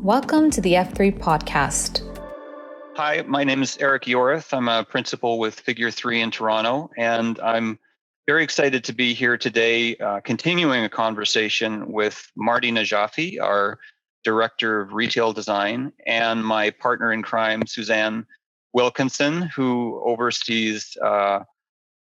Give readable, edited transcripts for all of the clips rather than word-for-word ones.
Welcome to the F3 podcast. Hi, my name is Eric Yorath. I'm a principal with FIGURE3 in Toronto, and I'm very excited to be here today, continuing a conversation with Mardi Najafi, our Director of Retail Design, and my partner in crime, Suzanne Wilkinson, who oversees not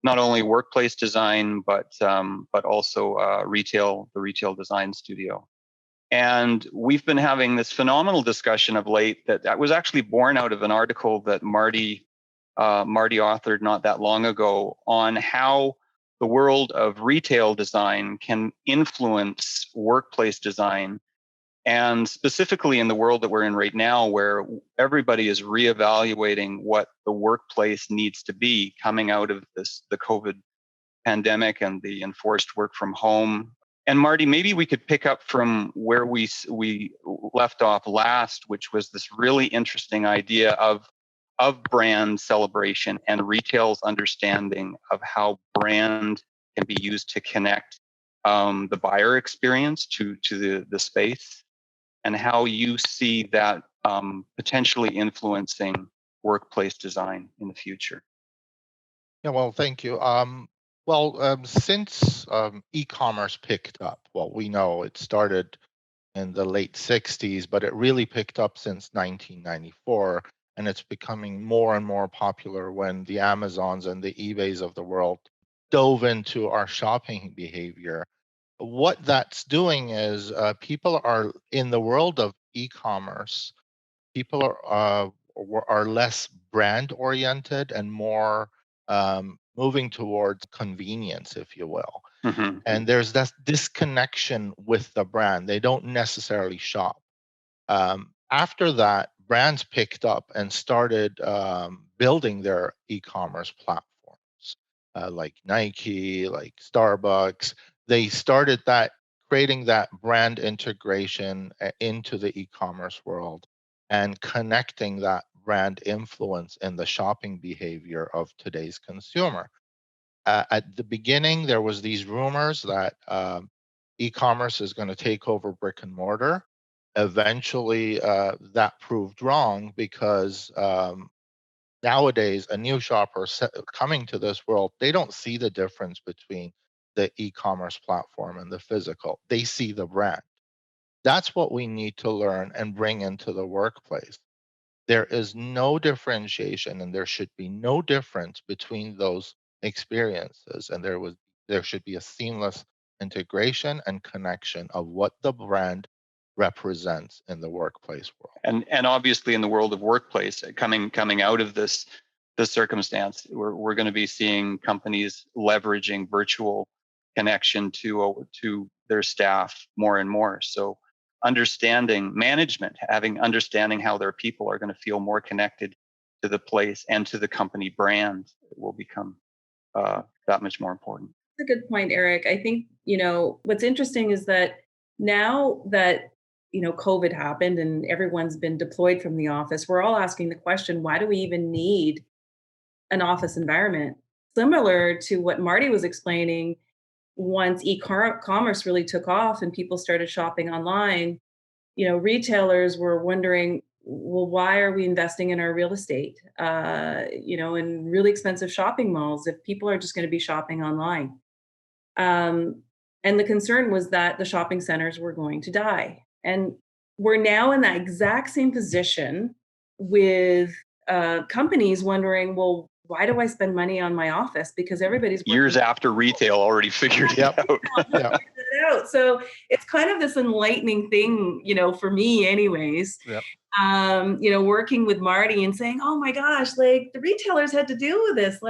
only workplace design, but also the retail design studio. And we've been having this phenomenal discussion of late that was actually born out of an article that Mardi authored not that long ago on how the world of retail design can influence workplace design. And specifically in the world that we're in right now, where everybody is reevaluating what the workplace needs to be coming out of the COVID pandemic and the enforced work from home. And Mardi, maybe we could pick up from where we left off last, which was this really interesting idea of brand celebration and retail's understanding of how brand can be used to connect the buyer experience to the space, and how you see that potentially influencing workplace design in the future. Yeah, well, thank you. Since e-commerce picked up, well, we know it started in the late 60s, but it really picked up since 1994, and it's becoming more and more popular when the Amazons and the eBays of the world dove into our shopping behavior. What that's doing is people are in the world of e-commerce. People are less brand oriented and more moving towards convenience, if you will. Mm-hmm. And there's that disconnection with the brand. They don't necessarily shop. After that, brands picked up and started building their e-commerce platforms, like Nike, like Starbucks. They started creating that brand integration into the e-commerce world and connecting that brand influence in the shopping behavior of today's consumer. At the beginning, there was these rumors that e-commerce is going to take over brick and mortar. Eventually, that proved wrong because nowadays, a new shopper coming to this world, they don't see the difference between the e-commerce platform and the physical. They see the brand. That's what we need to learn and bring into the workplace. There is no differentiation, and there should be no difference between those experiences, and there should be a seamless integration and connection of what the brand represents in the workplace world. And obviously in the world of workplace, coming out of this circumstance, we're going to be seeing companies leveraging virtual connection to their staff more and more. So understanding understanding how their people are going to feel more connected to the place and to the company brand will become that much more important. That's a good point, Eric. I think, what's interesting is that now that, COVID happened and everyone's been deployed from the office, we're all asking the question, why do we even need an office environment? Similar to what Mardi was explaining, once e-commerce really took off and people started shopping online, retailers were wondering, well, why are we investing in our real estate, in really expensive shopping malls if people are just going to be shopping online? And the concern was that the shopping centers were going to die. And we're now in that exact same position with companies wondering, well, why do I spend money on my office? Because everybody's years after retail already figured it out. So it's kind of this enlightening thing, for me anyways, working with Mardi and saying, oh my gosh, like the retailers had to deal with this,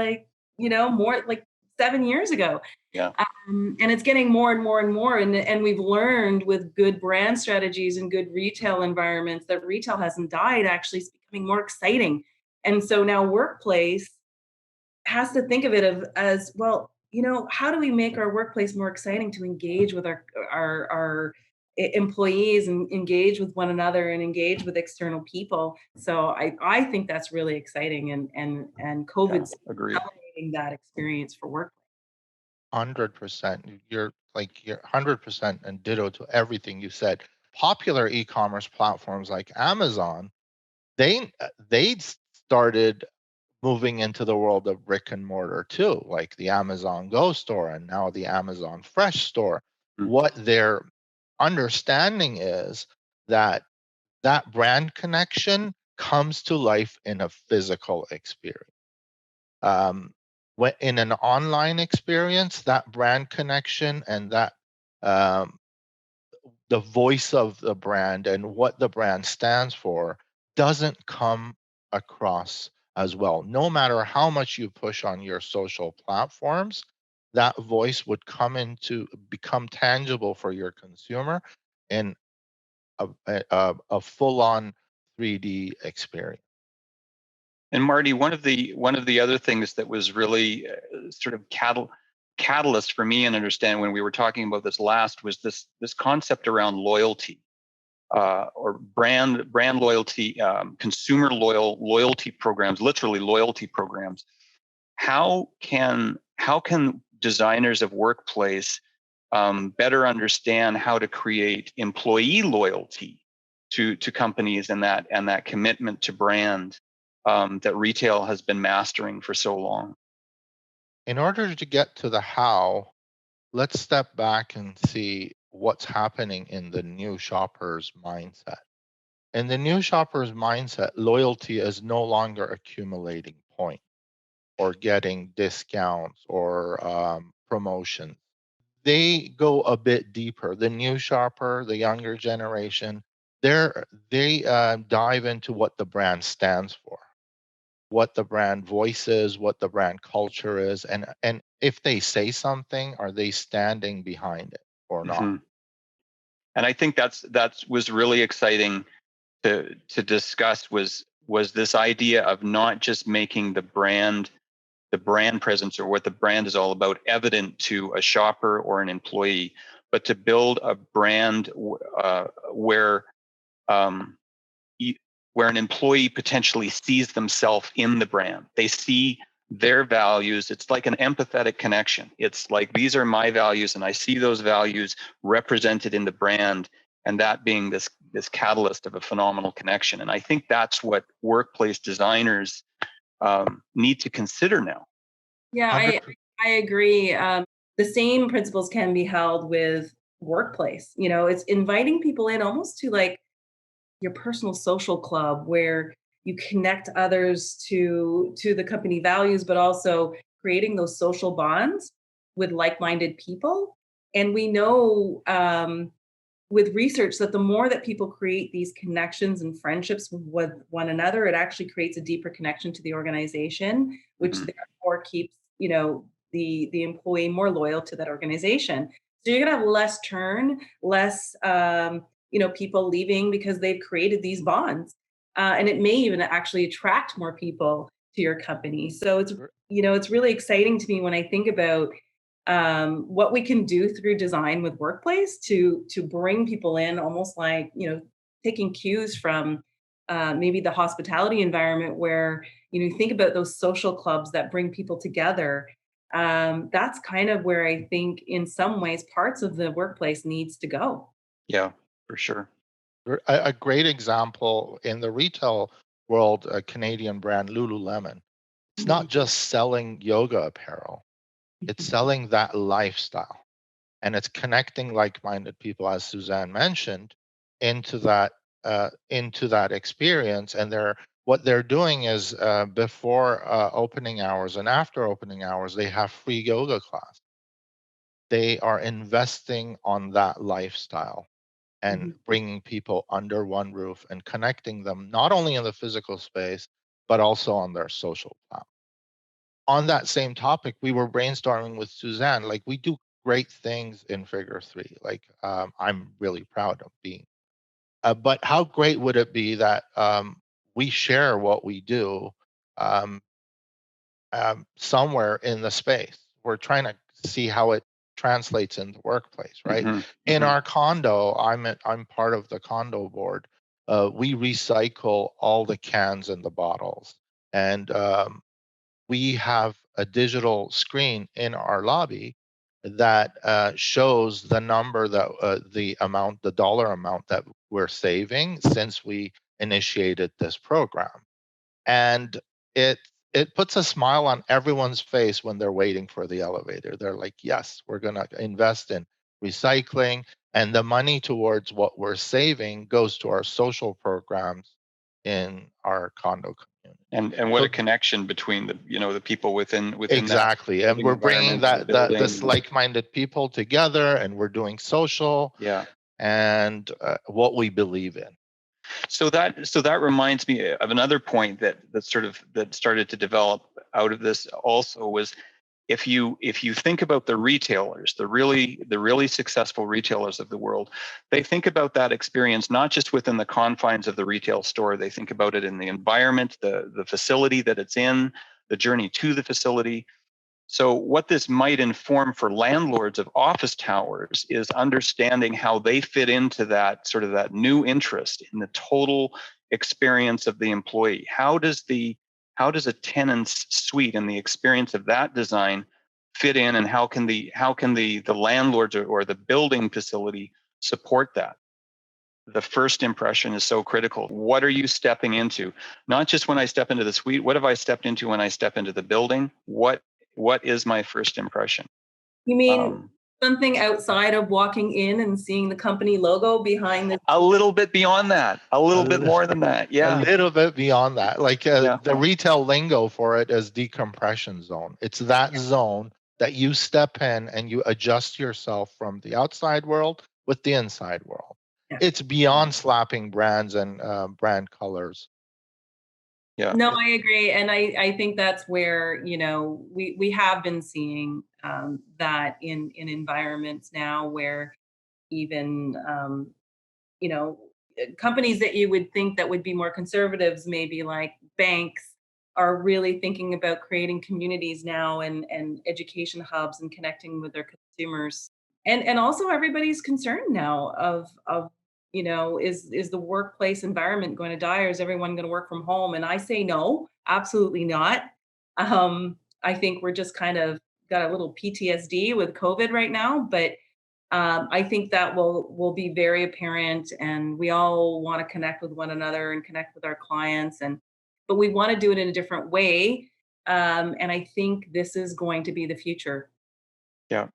more like 7 years ago. Yeah. And it's getting more and more and more. And we've learned with good brand strategies and good retail environments that retail hasn't died. Actually, it's becoming more exciting. And so now workplace has to think of it as well, how do we make our workplace more exciting to engage with our employees and engage with one another and engage with external people? So I think that's really exciting, and COVID's elevating that experience for work. 100%. You're 100% and ditto to everything you said. popular e-commerce platforms like Amazon, they started moving into the world of brick and mortar too, like the Amazon Go store and now the Amazon Fresh store. What their understanding is that brand connection comes to life in a physical experience. When in an online experience, that brand connection and that the voice of the brand and what the brand stands for doesn't come across as well. No matter how much you push on your social platforms, that voice would become tangible for your consumer in a full-on 3D experience. And Mardi, one of the other things that was really sort of catalyst for me and understand when we were talking about this last was this concept around loyalty, or brand loyalty, consumer loyalty programs, literally loyalty programs. How can designers of workplace better understand how to create employee loyalty to companies and that commitment to brand that retail has been mastering for so long? In order to get to the how, let's step back and see what's happening in the new shopper's mindset. In the new shopper's mindset, loyalty is no longer accumulating points or getting discounts or promotions. They go a bit deeper. The new shopper, the younger generation, they dive into what the brand stands for, what the brand voice is, what the brand culture is, and if they say something, are they standing behind it or not? Mm-hmm. And I think that was really exciting to discuss was this idea of not just making the brand presence or what the brand is all about evident to a shopper or an employee, but to build a brand where an employee potentially sees themselves in the brand. They see their values. It's like an empathetic connection. It's like, these are my values and I see those values represented in the brand, and that being this catalyst of a phenomenal connection. And I think that's what workplace designers need to consider now. Yeah, I agree. The same principles can be held with workplace. It's inviting people in almost to like your personal social club where you connect others to the company values, but also creating those social bonds with like-minded people. And we know with research that the more that people create these connections and friendships with one another, it actually creates a deeper connection to the organization, which therefore keeps the employee more loyal to that organization. So you're gonna have less turn, less people leaving because they've created these bonds, and it may even actually attract more people to your company. So it's really exciting to me when I think about what we can do through design with workplace to bring people in, almost like taking cues from maybe the hospitality environment where you think about those social clubs that bring people together. That's kind of where I think in some ways parts of the workplace needs to go. Yeah, for sure. A great example in the retail world, a Canadian brand, Lululemon. It's not just selling yoga apparel, it's selling that lifestyle. And it's connecting like-minded people, as Suzanne mentioned, into that experience. And what they're doing is before opening hours and after opening hours, they have free yoga class. They are investing on that lifestyle and bringing people under one roof and connecting them not only in the physical space, but also on their social platform. On that same topic, we were brainstorming with Suzanne, like we do great things in Figure3. Like I'm really proud of being. But how great would it be that we share what we do um, somewhere in the space? We're trying to see how it translates in the workplace, right? In our condo, I'm part of the condo board. We recycle all the cans and the bottles, and we have a digital screen in our lobby that shows the number that the dollar amount that we're saving since we initiated this program. And it puts a smile on everyone's face when they're waiting for the elevator. They're like, yes, we're going to invest in recycling, and the money towards what we're saving goes to our social programs in our condo community. And what a connection between the people within exactly. that And we're bringing this building. like-minded people together, and we're doing social and what we believe in. So that reminds me of another point that started to develop out of this also was, if you think about the retailers, the really successful retailers of the world, they think about that experience not just within the confines of the retail store. They think about it in the environment, the facility that it's in, the journey to the facility. So what this might inform for landlords of office towers is understanding how they fit into that new interest in the total experience of the employee. How does a tenant's suite and the experience of that design fit in, and how can the landlords or the building facility support that? The first impression is so critical. What are you stepping into? Not just when I step into the suite, what have I stepped into when I step into the building? What is my first impression? You mean something outside of walking in and seeing the company logo behind the... A little bit beyond that, a little bit more than that. Yeah. A little bit beyond that. Like the retail lingo for it is decompression zone. It's that zone that you step in and you adjust yourself from the outside world with the inside world. Yeah. It's beyond slapping brands and brand colors. Yeah. No, I agree. And I think that's where, we have been seeing that in environments now where even, companies that you would think that would be more conservatives, maybe like banks, are really thinking about creating communities now and education hubs and connecting with their consumers. And also everybody's concerned now of is the workplace environment going to die, or is everyone going to work from home? And I say no, absolutely not. I think we're just kind of got a little PTSD with COVID right now, but I think that will be very apparent, and we all want to connect with one another and connect with our clients, but we want to do it in a different way. And I think this is going to be the future. Yeah.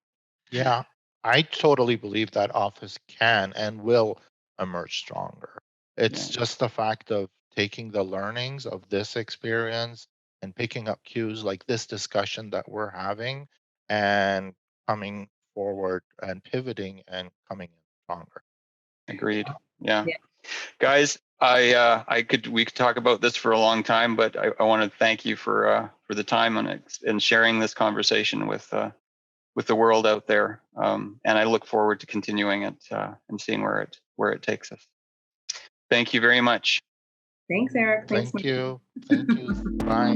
Yeah. I totally believe that office can and will emerge stronger. It's just the fact of taking the learnings of this experience and picking up cues like this discussion that we're having and coming forward and pivoting and coming in stronger. Agreed. Yeah. Guys, we could talk about this for a long time, but I want to thank you for the time and sharing this conversation with the world out there. And I look forward to continuing it and seeing where it takes us. Thank you very much. Thanks, Eric. Thank you. Bye.